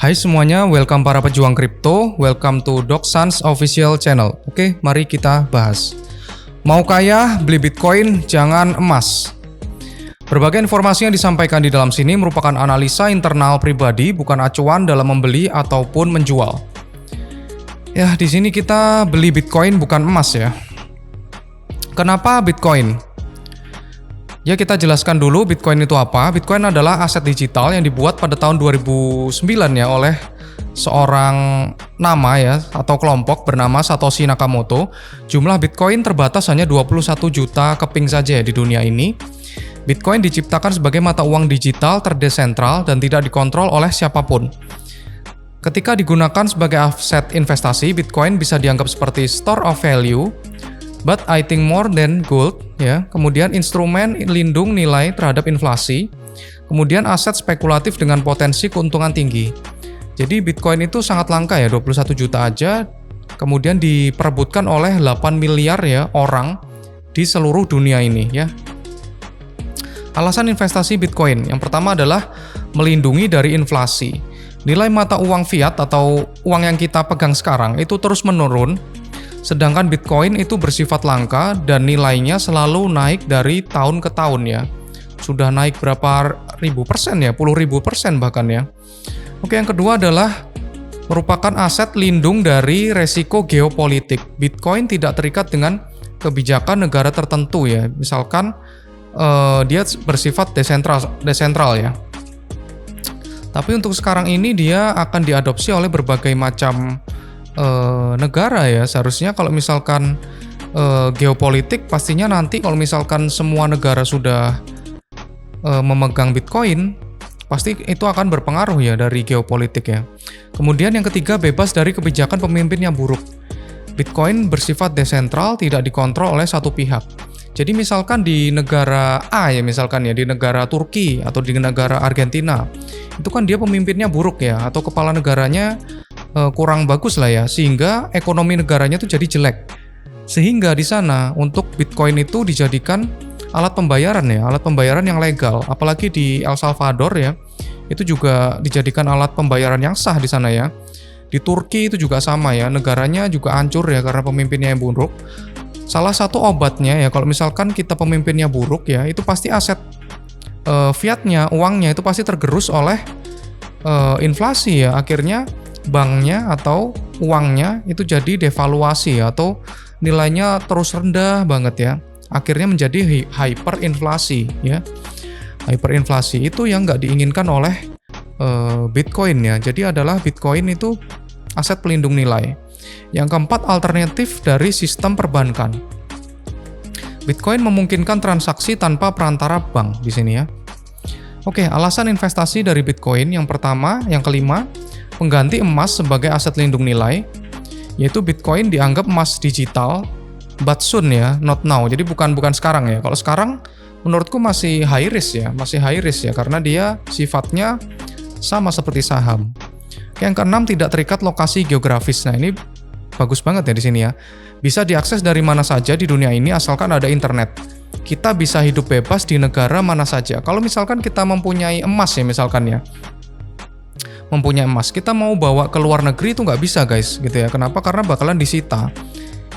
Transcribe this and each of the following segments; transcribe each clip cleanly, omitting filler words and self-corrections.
Hai semuanya, welcome para pejuang kripto, welcome to Docsans Official Channel. Oke, mari kita bahas. Mau kaya, beli Bitcoin, jangan emas. Berbagai informasi yang disampaikan di dalam sini merupakan analisa internal pribadi, bukan acuan dalam membeli ataupun menjual. Ya, di sini kita beli Bitcoin bukan emas ya. Kenapa Bitcoin? Ya, kita jelaskan dulu Bitcoin itu apa. Bitcoin adalah aset digital yang dibuat pada tahun 2009 ya oleh seorang nama ya atau kelompok bernama Satoshi Nakamoto. Jumlah Bitcoin terbatas hanya 21 juta keping saja ya di dunia ini. Bitcoin diciptakan sebagai mata uang digital terdesentral dan tidak dikontrol oleh siapapun. Ketika digunakan sebagai aset investasi, Bitcoin bisa dianggap seperti store of value, but I think more than gold. Ya, kemudian instrumen lindung nilai terhadap inflasi, kemudian aset spekulatif dengan potensi keuntungan tinggi. Jadi Bitcoin itu sangat langka ya, 21 juta aja, kemudian diperebutkan oleh 8 miliar ya orang di seluruh dunia ini ya. Alasan investasi Bitcoin, yang pertama adalah melindungi dari inflasi. Nilai mata uang fiat atau uang yang kita pegang sekarang itu terus menurun. Sedangkan Bitcoin itu bersifat langka dan nilainya selalu naik dari tahun ke tahun ya. Sudah naik berapa ribu persen ya, puluh ribu persen bahkan ya. Oke, yang kedua adalah merupakan aset lindung dari resiko geopolitik. Bitcoin tidak terikat dengan kebijakan negara tertentu ya. Misalkan dia bersifat desentral ya. Tapi untuk sekarang ini dia akan diadopsi oleh berbagai macam negara ya. Seharusnya kalau misalkan geopolitik pastinya nanti kalau misalkan semua negara sudah memegang Bitcoin pasti itu akan berpengaruh ya dari geopolitik ya. Kemudian yang ketiga, bebas dari kebijakan pemimpin yang buruk. Bitcoin bersifat desentral, tidak dikontrol oleh satu pihak. Jadi misalkan di negara A ya, misalkan ya di negara Turki atau di negara Argentina, itu kan dia pemimpinnya buruk ya, atau kepala negaranya kurang bagus lah ya, sehingga ekonomi negaranya itu jadi jelek. Sehingga di sana untuk Bitcoin itu dijadikan alat pembayaran ya, alat pembayaran yang legal. Apalagi di El Salvador ya, itu juga dijadikan alat pembayaran yang sah di sana ya. Di Turki itu juga sama ya, negaranya juga hancur ya karena pemimpinnya yang buruk. Salah satu obatnya ya, kalau misalkan kita pemimpinnya buruk ya, itu pasti aset fiatnya, uangnya itu pasti tergerus oleh inflasi ya. Akhirnya banknya atau uangnya itu jadi devaluasi atau nilainya terus rendah banget ya. Akhirnya menjadi hyperinflasi ya. Hyperinflasi itu yang nggak diinginkan oleh Bitcoin ya. Jadi adalah Bitcoin itu aset pelindung nilai. Yang keempat, alternatif dari sistem perbankan. Bitcoin memungkinkan transaksi tanpa perantara bank di sini ya. Oke, alasan investasi dari Bitcoin yang pertama, yang kelima, pengganti emas sebagai aset lindung nilai, yaitu Bitcoin dianggap emas digital, but soon ya, not now. Jadi bukan sekarang ya. Kalau sekarang menurutku masih high risk ya, karena dia sifatnya sama seperti saham. Yang keenam, tidak terikat lokasi geografis. Nah, ini bagus banget ya di sini ya. Bisa diakses dari mana saja di dunia ini asalkan ada internet. Kita bisa hidup bebas di negara mana saja. Kalau misalkan kita mempunyai emas ya misalkan ya, mempunyai emas, kita mau bawa ke luar negeri itu nggak bisa guys gitu ya. Kenapa? Karena bakalan disita.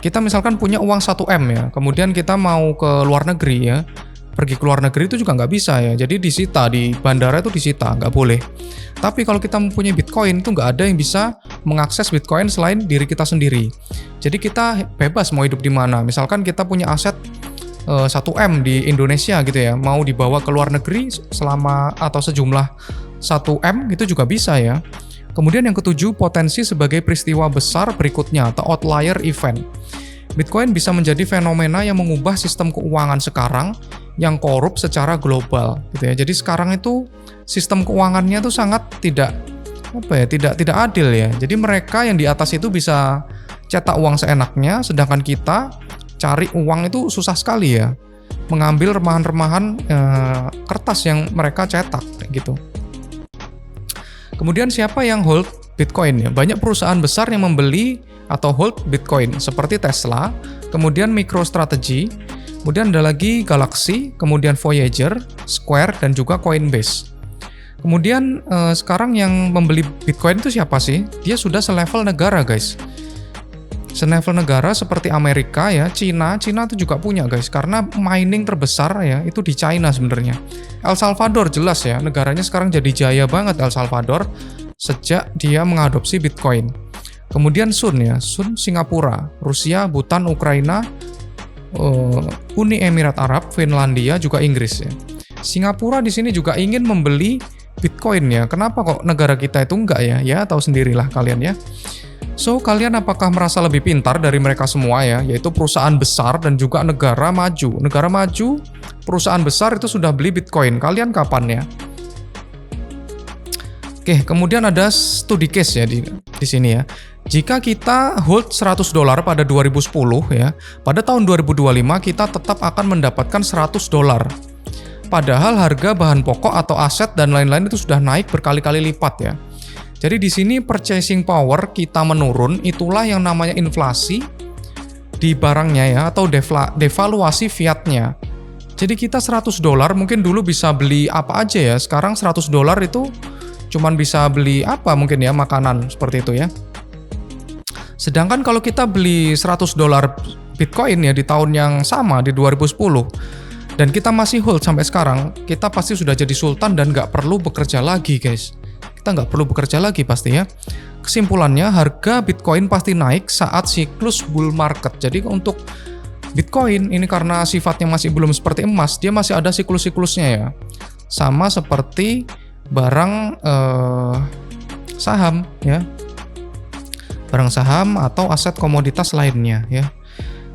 Kita misalkan punya uang 1M ya, kemudian kita mau ke luar negeri ya, pergi ke luar negeri itu juga nggak bisa ya. Jadi disita, di bandara itu disita, nggak boleh. Tapi kalau kita mempunyai Bitcoin itu nggak ada yang bisa mengakses Bitcoin selain diri kita sendiri. Jadi kita bebas mau hidup di mana. Misalkan kita punya aset 1M di Indonesia gitu ya, mau dibawa ke luar negeri selama atau sejumlah 1M itu juga bisa ya. Kemudian yang ketujuh, potensi sebagai peristiwa besar berikutnya atau outlier event. Bitcoin bisa menjadi fenomena yang mengubah sistem keuangan sekarang yang korup secara global gitu ya. Jadi sekarang itu sistem keuangannya itu sangat tidak adil ya. Jadi mereka yang di atas itu bisa cetak uang seenaknya, sedangkan kita cari uang itu susah sekali ya. Mengambil remahan-remahan kertas yang mereka cetak kayak gitu. Kemudian siapa yang hold Bitcoin ya? Banyak perusahaan besar yang membeli atau hold Bitcoin seperti Tesla, kemudian MicroStrategy, kemudian ada lagi Galaxy, kemudian Voyager, Square, dan juga Coinbase. Kemudian sekarang yang membeli Bitcoin itu siapa sih? Dia sudah selevel negara, guys. Selevel negara seperti Amerika ya, Cina itu juga punya, guys. Karena mining terbesar ya itu di China sebenarnya. El Salvador jelas ya, negaranya sekarang jadi jaya banget El Salvador sejak dia mengadopsi Bitcoin. Kemudian Sun ya, Sun Singapura, Rusia, Bhutan, Ukraina, Uni Emirat Arab, Finlandia, juga Inggris ya. Singapura di sini juga ingin membeli Bitcoin ya. Kenapa kok negara kita itu enggak ya? Ya tahu sendirilah kalian ya. So, kalian apakah merasa lebih pintar dari mereka semua ya? Yaitu perusahaan besar dan juga negara maju. Negara maju, perusahaan besar itu sudah beli Bitcoin. Kalian kapan ya? Oke, kemudian ada studi case ya di sini ya. Jika kita hold $100 pada 2010 ya, pada tahun 2025 kita tetap akan mendapatkan $100. Padahal harga bahan pokok atau aset dan lain-lain itu sudah naik berkali-kali lipat ya. Jadi di sini purchasing power kita menurun, itulah yang namanya inflasi di barangnya ya, atau devaluasi fiatnya. Jadi kita $100 mungkin dulu bisa beli apa aja ya, sekarang $100 itu cuman bisa beli apa mungkin ya, makanan seperti itu ya. Sedangkan kalau kita beli $100 Bitcoin ya di tahun yang sama di 2010 dan kita masih hold sampai sekarang, kita pasti sudah jadi sultan dan nggak perlu bekerja lagi, guys. Kita nggak perlu bekerja lagi pasti ya. Kesimpulannya, harga Bitcoin pasti naik saat siklus bull market. Jadi untuk Bitcoin ini karena sifatnya masih belum seperti emas, dia masih ada siklus-siklusnya ya. Sama seperti barang saham ya. Barang saham atau aset komoditas lainnya ya.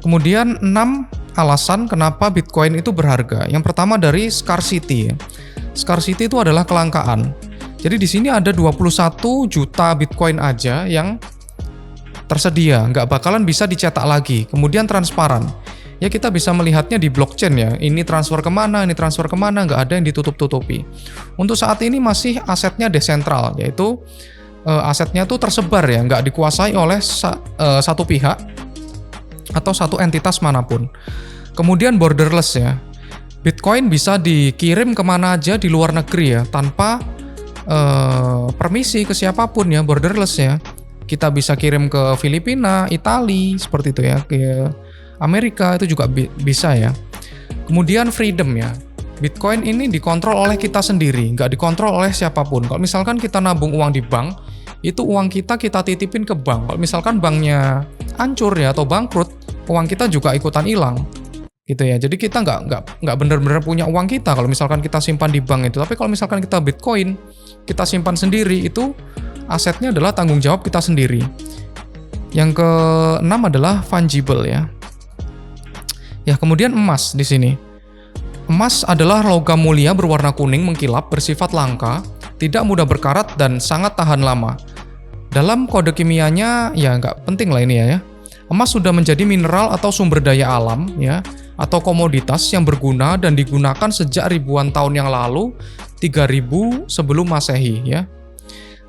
Kemudian 6 alasan kenapa Bitcoin itu berharga. Yang pertama dari scarcity ya. Scarcity itu adalah kelangkaan. Jadi di sini ada 21 juta Bitcoin aja yang tersedia, nggak bakalan bisa dicetak lagi. Kemudian transparan. Ya kita bisa melihatnya di blockchain ya. Ini transfer kemana, nggak ada yang ditutup-tutupi. Untuk saat ini masih asetnya desentral, yaitu asetnya tuh tersebar ya, nggak dikuasai oleh satu pihak atau satu entitas manapun. Kemudian borderless ya, Bitcoin bisa dikirim kemana aja di luar negeri ya, tanpa permisi ke siapapun ya, borderless ya. Kita bisa kirim ke Filipina, Italia, seperti itu ya, ke Amerika itu juga bisa ya. Kemudian freedom ya, Bitcoin ini dikontrol oleh kita sendiri, nggak dikontrol oleh siapapun. Kalau misalkan kita nabung uang di bank, itu uang kita titipin ke bank. Kalau misalkan banknya hancur ya atau bangkrut, uang kita juga ikutan hilang, gitu ya. Jadi kita nggak benar-benar punya uang kita kalau misalkan kita simpan di bank itu. Tapi kalau misalkan kita Bitcoin, kita simpan sendiri, itu asetnya adalah tanggung jawab kita sendiri. Yang ke-6 adalah fungible ya. Ya, kemudian emas di sini. Emas adalah logam mulia berwarna kuning mengkilap, bersifat langka, tidak mudah berkarat, dan sangat tahan lama. Dalam kode kimianya, ya nggak penting lah ini ya. Emas sudah menjadi mineral atau sumber daya alam, ya, atau komoditas yang berguna dan digunakan sejak ribuan tahun yang lalu, 3000 sebelum Masehi, ya.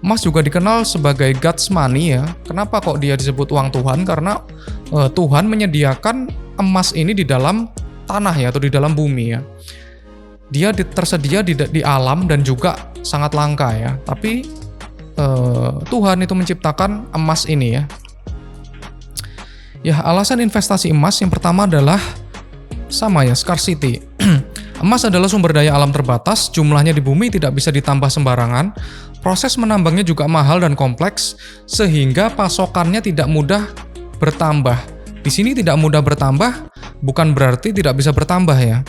Emas juga dikenal sebagai God's money, ya. Kenapa kok dia disebut uang Tuhan? Karena Tuhan menyediakan emas ini di dalam tanah ya, atau di dalam bumi ya. Dia tersedia di alam dan juga sangat langka ya. Tapi Tuhan itu menciptakan emas ini ya. Ya, alasan investasi emas yang pertama adalah sama ya, scarcity. Emas adalah sumber daya alam terbatas, jumlahnya di bumi tidak bisa ditambah sembarangan. Proses menambangnya juga mahal dan kompleks, sehingga pasokannya tidak mudah bertambah. Di sini tidak mudah bertambah, bukan berarti tidak bisa bertambah ya.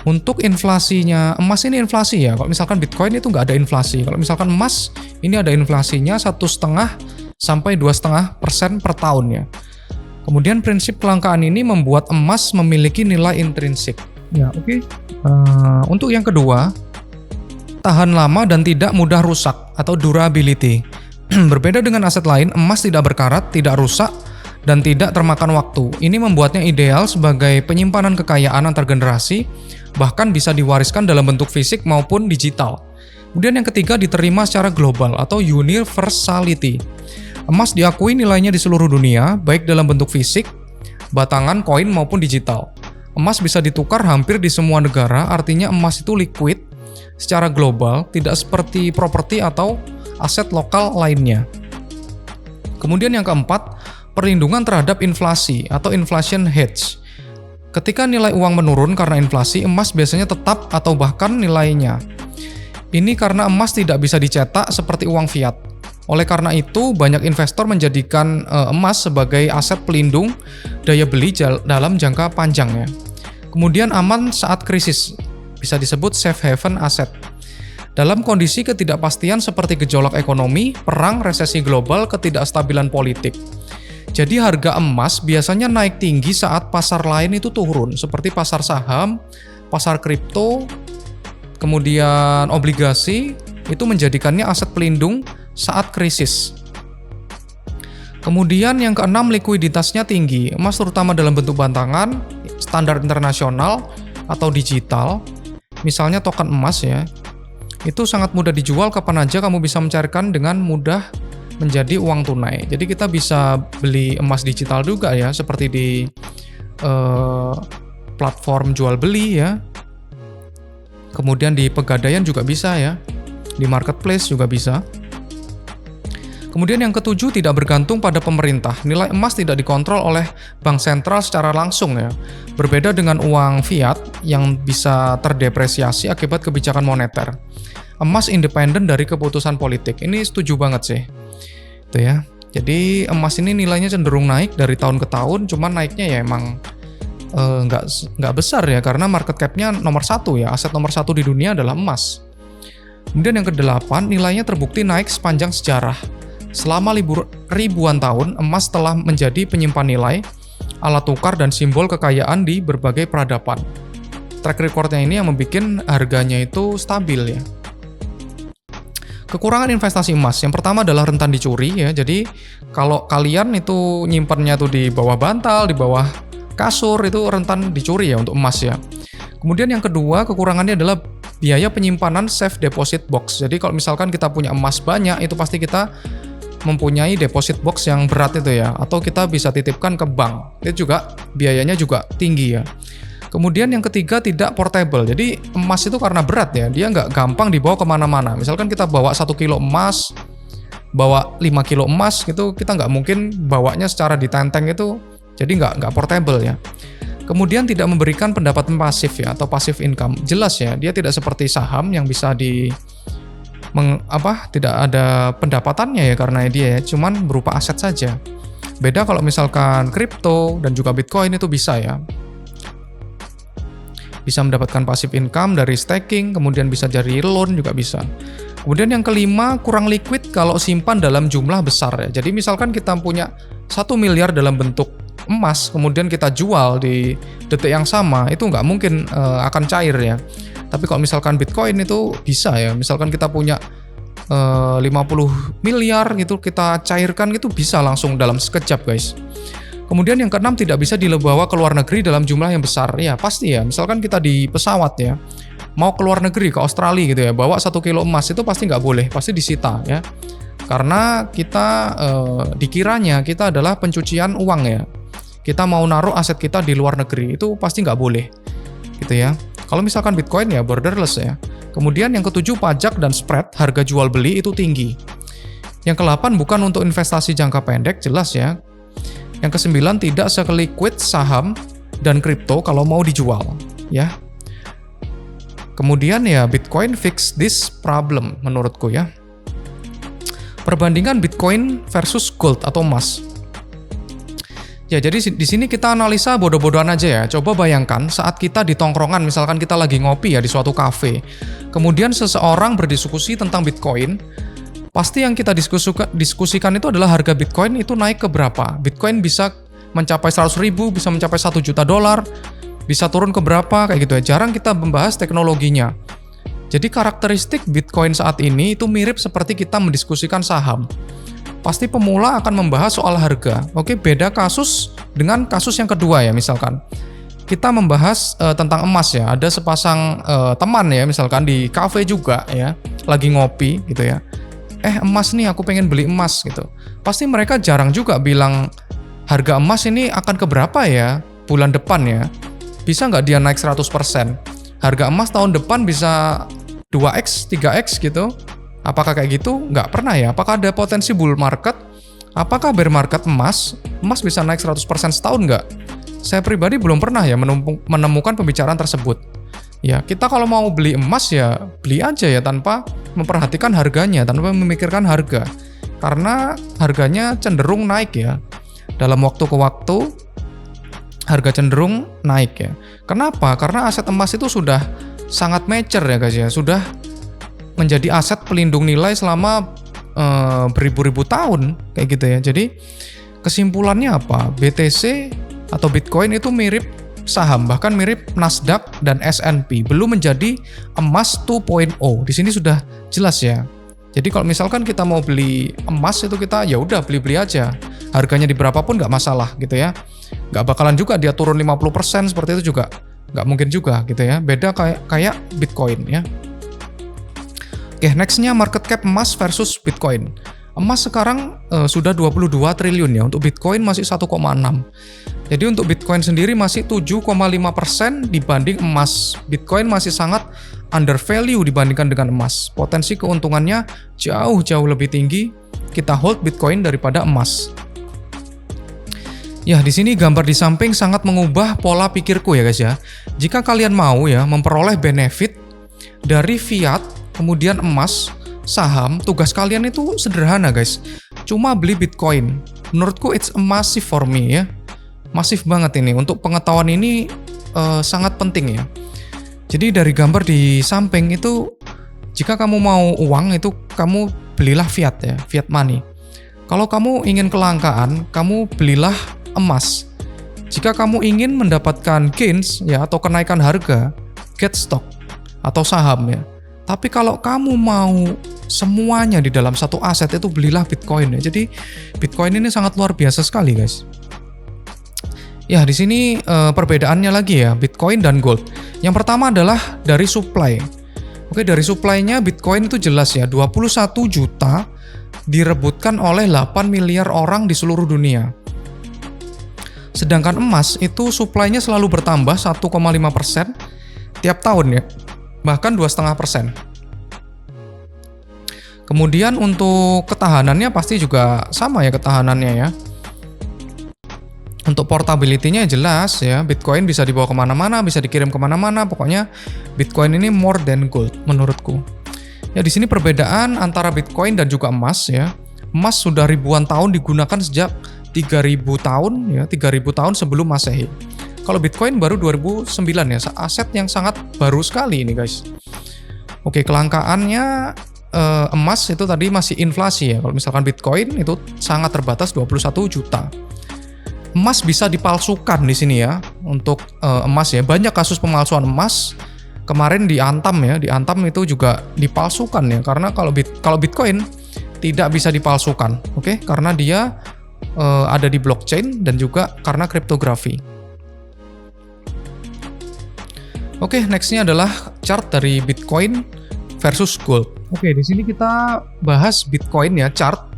Untuk inflasinya, emas ini inflasi ya. Kalau misalkan Bitcoin itu nggak ada inflasi. Kalau misalkan emas, ini ada inflasinya 1,5 sampai 2,5% per tahun ya. Kemudian prinsip kelangkaan ini membuat emas memiliki nilai intrinsik. Ya, oke. Untuk yang kedua, tahan lama dan tidak mudah rusak atau durability. Berbeda dengan aset lain, emas tidak berkarat, tidak rusak, dan tidak termakan waktu. Ini membuatnya ideal sebagai penyimpanan kekayaan antar generasi, bahkan bisa diwariskan dalam bentuk fisik maupun digital. Kemudian yang ketiga, diterima secara global atau universality. Emas diakui nilainya di seluruh dunia, baik dalam bentuk fisik, batangan, koin maupun digital. Emas bisa ditukar hampir di semua negara, artinya emas itu liquid secara global, tidak seperti properti atau aset lokal lainnya. Kemudian yang keempat, perlindungan terhadap inflasi atau inflation hedge. Ketika nilai uang menurun karena inflasi, emas biasanya tetap atau bahkan nilainya. Ini karena emas tidak bisa dicetak seperti uang fiat. Oleh karena itu, banyak investor menjadikan emas sebagai aset pelindung daya beli dalam jangka panjang ya. Kemudian aman saat krisis, bisa disebut safe haven asset. Dalam kondisi ketidakpastian seperti gejolak ekonomi, perang, resesi global, ketidakstabilan politik. Jadi harga emas biasanya naik tinggi saat pasar lain itu turun, seperti pasar saham, pasar kripto, kemudian obligasi, itu menjadikannya aset pelindung saat krisis. Kemudian yang keenam, likuiditasnya tinggi. Emas terutama dalam bentuk batangan, standar internasional atau digital, misalnya token emas ya, itu sangat mudah dijual kapan aja, kamu bisa mencarikan dengan mudah menjadi uang tunai. Jadi kita bisa beli emas digital juga ya, seperti di platform jual beli ya. Kemudian di Pegadaian juga bisa ya, di marketplace juga bisa. Kemudian yang ketujuh, tidak bergantung pada pemerintah. Nilai emas tidak dikontrol oleh bank sentral secara langsung ya. Berbeda dengan uang fiat yang bisa terdepresiasi akibat kebijakan moneter. Emas independen dari keputusan politik. Ini setuju banget sih. Itu ya. Jadi emas ini nilainya cenderung naik dari tahun ke tahun, cuman naiknya ya emang nggak besar ya, karena market cap-nya nomor satu ya. Aset nomor satu di dunia adalah emas. Kemudian yang kedelapan, nilainya terbukti naik sepanjang sejarah. Selama ribuan tahun, emas telah menjadi penyimpan nilai, alat tukar, dan simbol kekayaan di berbagai peradaban. Track record-nya ini yang membuat harganya itu stabil ya. Kekurangan investasi emas, yang pertama adalah rentan dicuri ya. Jadi kalau kalian itu nyimpannya tuh di bawah bantal, di bawah kasur, itu rentan dicuri ya untuk emas ya. Kemudian yang kedua, kekurangannya adalah biaya penyimpanan safe deposit box. Jadi kalau misalkan kita punya emas banyak, itu pasti kita mempunyai deposit box yang berat itu ya, atau kita bisa titipkan ke bank. Itu juga biayanya juga tinggi ya. Kemudian yang ketiga, tidak portable. Jadi emas itu karena berat ya, dia nggak gampang dibawa kemana-mana. Misalkan kita bawa 1 kilo emas, bawa 5 kilo emas gitu, kita nggak mungkin bawanya secara ditenteng itu, jadi nggak portable ya. Kemudian tidak memberikan pendapatan pasif ya, atau passive income. Jelas ya, dia tidak seperti saham yang bisa tidak ada pendapatannya ya, karena dia ya cuman berupa aset saja. Beda kalau misalkan kripto dan juga Bitcoin itu bisa ya. Bisa mendapatkan passive income dari staking, kemudian bisa jadi loan juga bisa. Kemudian yang kelima, kurang liquid kalau simpan dalam jumlah besar ya. Jadi misalkan kita punya 1 miliar dalam bentuk emas, kemudian kita jual di detik yang sama, itu nggak mungkin akan cair ya. Tapi kalau misalkan Bitcoin itu bisa ya, misalkan kita punya 50 miliar gitu, kita cairkan itu bisa langsung dalam sekejap guys. Kemudian yang keenam, tidak bisa dibawa ke luar negeri dalam jumlah yang besar. Ya pasti ya, misalkan kita di pesawat ya, mau ke luar negeri, ke Australia gitu ya, bawa 1 kilo emas itu pasti nggak boleh, pasti disita ya. Karena kita dikiranya kita adalah pencucian uang ya. Kita mau naruh aset kita di luar negeri, itu pasti nggak boleh gitu ya. Kalau misalkan Bitcoin ya borderless ya. Kemudian yang ketujuh, pajak dan spread harga jual beli itu tinggi. Yang ke-8, bukan untuk investasi jangka pendek, jelas ya. Yang ke-9, tidak seliquid saham dan kripto kalau mau dijual ya. Kemudian ya Bitcoin fix this problem menurutku ya. Perbandingan Bitcoin versus gold atau emas. Ya, jadi di sini kita analisa bodoh-bodohan aja ya. Coba bayangkan saat kita di tongkrongan, misalkan kita lagi ngopi ya di suatu kafe. Kemudian seseorang berdiskusi tentang Bitcoin. Pasti yang kita diskusikan itu adalah harga Bitcoin itu naik ke berapa. Bitcoin bisa mencapai 100.000, bisa mencapai $1 juta, bisa turun ke berapa, kayak gitu ya. Jarang kita membahas teknologinya. Jadi karakteristik Bitcoin saat ini itu mirip seperti kita mendiskusikan saham. Pasti pemula akan membahas soal harga. Oke, beda kasus dengan kasus yang kedua ya, misalkan. Kita membahas tentang emas ya. Ada sepasang teman ya, misalkan di kafe juga ya, lagi ngopi gitu ya. Emas nih, aku pengen beli emas gitu. Pasti mereka jarang juga bilang harga emas ini akan keberapa ya bulan depan ya. Bisa nggak dia naik 100%? Harga emas tahun depan bisa 2x, 3x gitu. Apakah kayak gitu? Nggak pernah ya. Apakah ada potensi bull market? Apakah bear market emas? Emas bisa naik 100% setahun nggak? Saya pribadi belum pernah ya menemukan pembicaraan tersebut. Ya, kita kalau mau beli emas ya beli aja ya tanpa memperhatikan harganya, tanpa memikirkan harga. Karena harganya cenderung naik ya. Dalam waktu ke waktu, harga cenderung naik ya. Kenapa? Karena aset emas itu sudah sangat mature ya guys ya. Sudah menjadi aset pelindung nilai selama beribu-ribu tahun kayak gitu ya. Jadi kesimpulannya apa? BTC atau Bitcoin itu mirip saham, bahkan mirip Nasdaq dan S&P, belum menjadi emas 2.0. Di sini sudah jelas ya. Jadi kalau misalkan kita mau beli emas itu kita ya udah beli-beli aja. Harganya di berapapun nggak masalah gitu ya. Nggak bakalan juga dia turun 50% seperti itu juga. Nggak mungkin juga gitu ya. Beda kayak Bitcoin ya. Oke, nextnya market cap emas versus Bitcoin. Emas sekarang sudah 22 triliun ya, untuk Bitcoin masih 1,6. Jadi untuk Bitcoin sendiri masih 7,5% dibanding emas. Bitcoin masih sangat undervalue dibandingkan dengan emas. Potensi keuntungannya jauh lebih tinggi kita hold Bitcoin daripada emas. Ya, di sini gambar di samping sangat mengubah pola pikirku ya guys ya. Jika kalian mau ya memperoleh benefit dari fiat, kemudian emas, saham, tugas kalian itu sederhana guys. Cuma beli Bitcoin. Menurutku it's a massive for me ya. Masif banget ini. Untuk pengetahuan ini sangat penting ya. Jadi dari gambar di samping itu, jika kamu mau uang itu kamu belilah fiat ya, fiat money. Kalau kamu ingin kelangkaan, kamu belilah emas. Jika kamu ingin mendapatkan gains ya atau kenaikan harga, get stock atau saham ya. Tapi kalau kamu mau semuanya di dalam satu aset itu belilah Bitcoin ya. Jadi Bitcoin ini sangat luar biasa sekali guys. Ya, di sini perbedaannya lagi ya, Bitcoin dan gold. Yang pertama adalah dari supply. Oke, dari supply-nya Bitcoin itu jelas ya, 21 juta direbutkan oleh 8 miliar orang di seluruh dunia. Sedangkan emas itu supply-nya selalu bertambah 1,5% tiap tahun ya. Bahkan 2,5%. Kemudian untuk ketahanannya pasti juga sama ya ketahanannya ya. Untuk portability-nya jelas ya, Bitcoin bisa dibawa kemana-mana, bisa dikirim kemana-mana. Pokoknya Bitcoin ini more than gold menurutku. Ya, di sini perbedaan antara Bitcoin dan juga emas ya. Emas sudah ribuan tahun digunakan sejak 3000 tahun ya, 3000 tahun sebelum Masehi. Kalau Bitcoin baru 2009 ya, aset yang sangat baru sekali ini guys. Oke, kelangkaannya emas itu tadi masih inflasi ya. Kalau misalkan Bitcoin itu sangat terbatas 21 juta. Emas bisa dipalsukan di sini ya. Untuk emas ya, banyak kasus pemalsuan emas. Kemarin di Antam ya, di Antam itu juga dipalsukan ya. Karena kalau Bitcoin tidak bisa dipalsukan, oke? Karena dia ada di blockchain dan juga karena kriptografi. Oke, nextnya adalah chart dari Bitcoin versus gold. Oke, di sini kita bahas Bitcoin ya, chart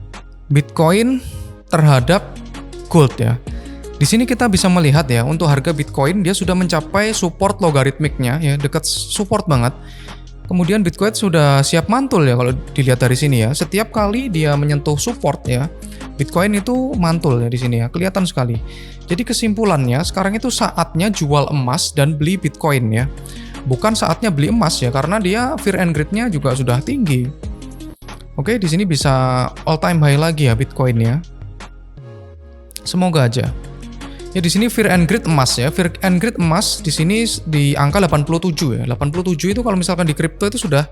Bitcoin terhadap gold ya. Di sini kita bisa melihat ya, untuk harga Bitcoin dia sudah mencapai support logaritmiknya ya, dekat support banget. Kemudian Bitcoin sudah siap mantul ya kalau dilihat dari sini ya. Setiap kali dia menyentuh support ya, Bitcoin itu mantul ya di sini ya, kelihatan sekali. Jadi kesimpulannya sekarang itu saatnya jual emas dan beli Bitcoin ya. Bukan saatnya beli emas ya, karena dia fear and greed-nya juga sudah tinggi. Oke, di sini bisa all time high lagi ya Bitcoin ya. Semoga aja. Ya, di sini fear and greed emas ya. Fear and greed emas di sini di angka 87 ya. 87 itu kalau misalkan di kripto itu sudah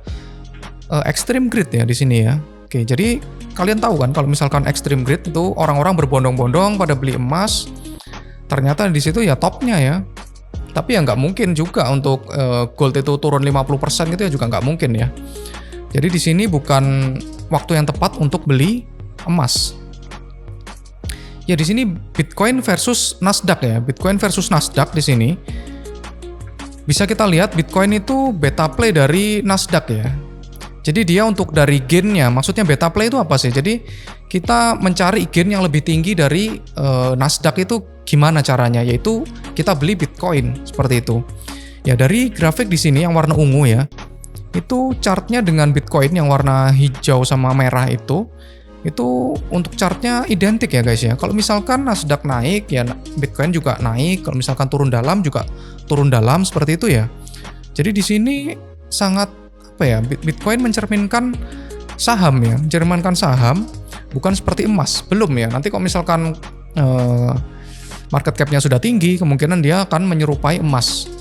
extreme greed ya di sini ya. Oke, jadi kalian tahu kan kalau misalkan extreme greed itu orang-orang berbondong-bondong pada beli emas. Ternyata di situ ya topnya ya. Tapi ya nggak mungkin juga untuk gold itu turun 50% gitu ya, juga nggak mungkin ya. Jadi di sini bukan waktu yang tepat untuk beli emas. Ya, di sini Bitcoin versus Nasdaq ya. Bitcoin versus Nasdaq di sini. Bisa kita lihat Bitcoin itu beta play dari Nasdaq ya. Jadi dia untuk dari gain-nya, maksudnya beta play itu apa sih? Jadi kita mencari gain yang lebih tinggi dari Nasdaq itu gimana caranya? Yaitu kita beli Bitcoin seperti itu. Ya, dari grafik di sini yang warna ungu ya. itu chartnya dengan Bitcoin yang warna hijau sama merah itu untuk chartnya identik ya guys ya. Kalau misalkan Nasdaq naik ya Bitcoin juga naik, kalau misalkan turun dalam juga turun dalam, seperti itu ya. Jadi di sini sangat apa ya, Bitcoin mencerminkan saham ya, mencerminkan saham, bukan seperti emas. Belum ya, nanti kalau misalkan market cap-nya sudah tinggi, kemungkinan dia akan menyerupai emas.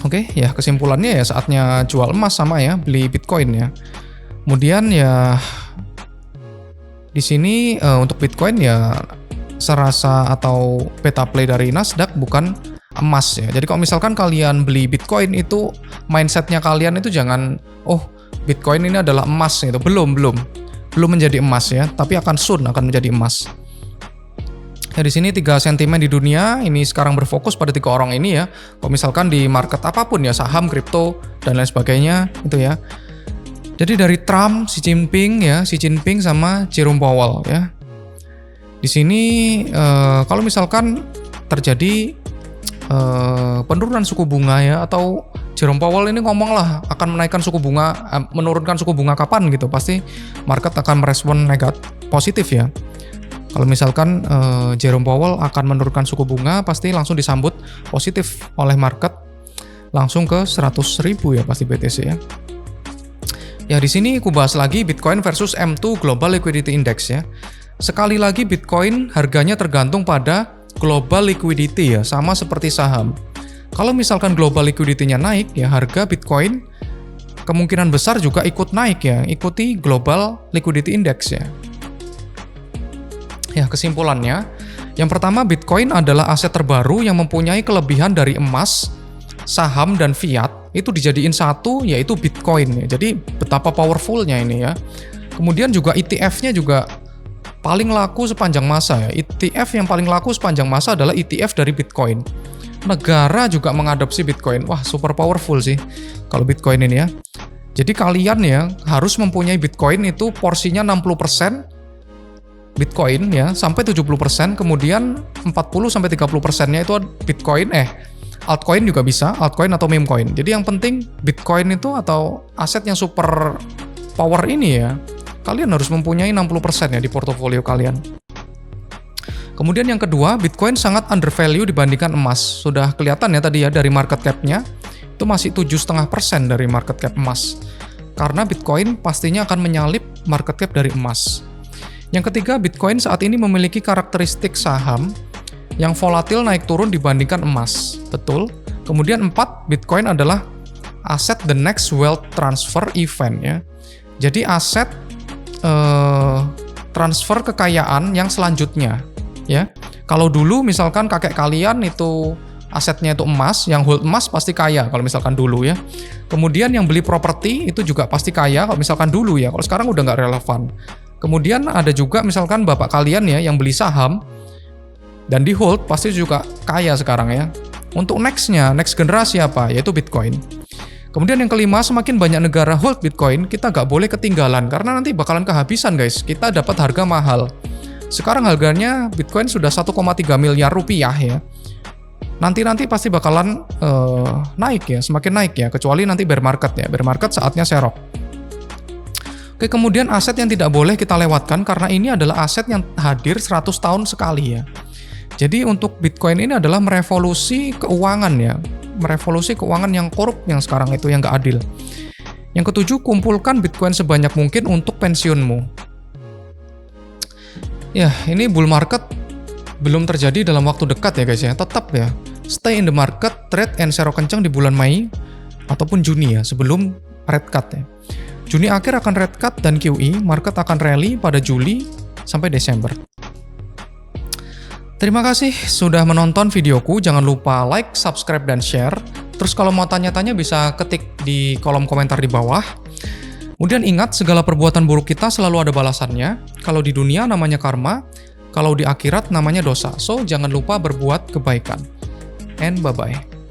Oke, ya kesimpulannya ya saatnya jual emas sama ya beli Bitcoin ya. Kemudian ya di sini untuk Bitcoin ya serasa atau beta play dari Nasdaq bukan emas ya. Jadi kalau misalkan kalian beli Bitcoin itu mindsetnya kalian itu jangan Bitcoin ini adalah emas gitu. Belum menjadi emas ya, tapi akan menjadi emas. Ya di sini 3 sentimen di dunia ini sekarang berfokus pada 3 orang ini ya. Kalau misalkan di market apapun ya, saham, kripto dan lain sebagainya itu ya. Jadi dari Trump, Xi Jinping sama Jerome Powell ya. Di sini kalau misalkan terjadi penurunan suku bunga ya, atau Jerome Powell ini ngomong lah akan menaikkan suku bunga, menurunkan suku bunga kapan gitu, pasti market akan merespon positif ya. Kalau misalkan Jerome Powell akan menurunkan suku bunga, pasti langsung disambut positif oleh market, langsung ke 100.000 ya pasti BTC ya. Ya di sini aku bahas lagi Bitcoin versus M2 Global Liquidity Index ya. Sekali lagi Bitcoin harganya tergantung pada global liquidity ya, sama seperti saham. Kalau misalkan global liquidity-nya naik ya, harga Bitcoin kemungkinan besar juga ikut naik ya, ikuti global liquidity index ya. Ya, kesimpulannya, yang pertama Bitcoin adalah aset terbaru yang mempunyai kelebihan dari emas, saham, dan fiat. Itu dijadiin satu, yaitu Bitcoin ya. Jadi betapa powerfulnya ini ya. Kemudian juga ETF-nya juga paling laku sepanjang masa ya. ETF yang paling laku sepanjang masa adalah ETF dari Bitcoin. Negara juga mengadopsi Bitcoin. Wah, super powerful sih kalau Bitcoin ini ya. Jadi kalian ya harus mempunyai Bitcoin itu porsinya 60% Bitcoin ya, sampai 70%, kemudian 40-30%-nya itu Bitcoin, altcoin juga bisa, altcoin atau meme coin. Jadi yang penting Bitcoin itu atau aset yang super power ini ya, kalian harus mempunyai 60% ya di portofolio kalian. Kemudian yang kedua, Bitcoin sangat undervalue dibandingkan emas. Sudah kelihatan ya tadi ya dari market cap-nya, itu masih 7,5% dari market cap emas. Karena Bitcoin pastinya akan menyalip market cap dari emas. Yang ketiga, Bitcoin saat ini memiliki karakteristik saham yang volatil naik turun dibandingkan emas. Betul. Kemudian 4, Bitcoin adalah aset the next wealth transfer event ya. Jadi aset transfer kekayaan yang selanjutnya ya. Kalau dulu misalkan kakek kalian itu asetnya itu emas, yang hold emas pasti kaya kalau misalkan dulu ya. Kemudian yang beli properti itu juga pasti kaya kalau misalkan dulu ya. Kalau sekarang udah nggak relevan. Kemudian ada juga misalkan bapak kalian ya yang beli saham dan di hold pasti juga kaya sekarang ya. Untuk next generasi apa? Yaitu Bitcoin. Kemudian yang kelima, semakin banyak negara hold Bitcoin, kita nggak boleh ketinggalan karena nanti bakalan kehabisan guys. Kita dapat harga mahal. Sekarang harganya Bitcoin sudah 1,3 miliar rupiah ya. Nanti pasti bakalan naik ya, semakin naik ya. Kecuali nanti bear market ya. Bear market saatnya serok. Oke, kemudian aset yang tidak boleh kita lewatkan karena ini adalah aset yang hadir 100 tahun sekali ya. Jadi untuk Bitcoin ini adalah merevolusi keuangan ya. Merevolusi keuangan yang korup yang sekarang itu yang nggak adil. Yang ketujuh, kumpulkan Bitcoin sebanyak mungkin untuk pensiunmu. Ya, ini bull market belum terjadi dalam waktu dekat ya guys ya. Tetap ya, stay in the market, trade and serok kencang di bulan Mei ataupun Juni ya, sebelum red cut ya. Juni akhir akan red cut dan QE, market akan rally pada Juli sampai Desember. Terima kasih sudah menonton videoku, jangan lupa like, subscribe, dan share. Terus kalau mau tanya-tanya bisa ketik di kolom komentar di bawah. Kemudian ingat, segala perbuatan buruk kita selalu ada balasannya. Kalau di dunia namanya karma, kalau di akhirat namanya dosa. So, jangan lupa berbuat kebaikan. And bye-bye.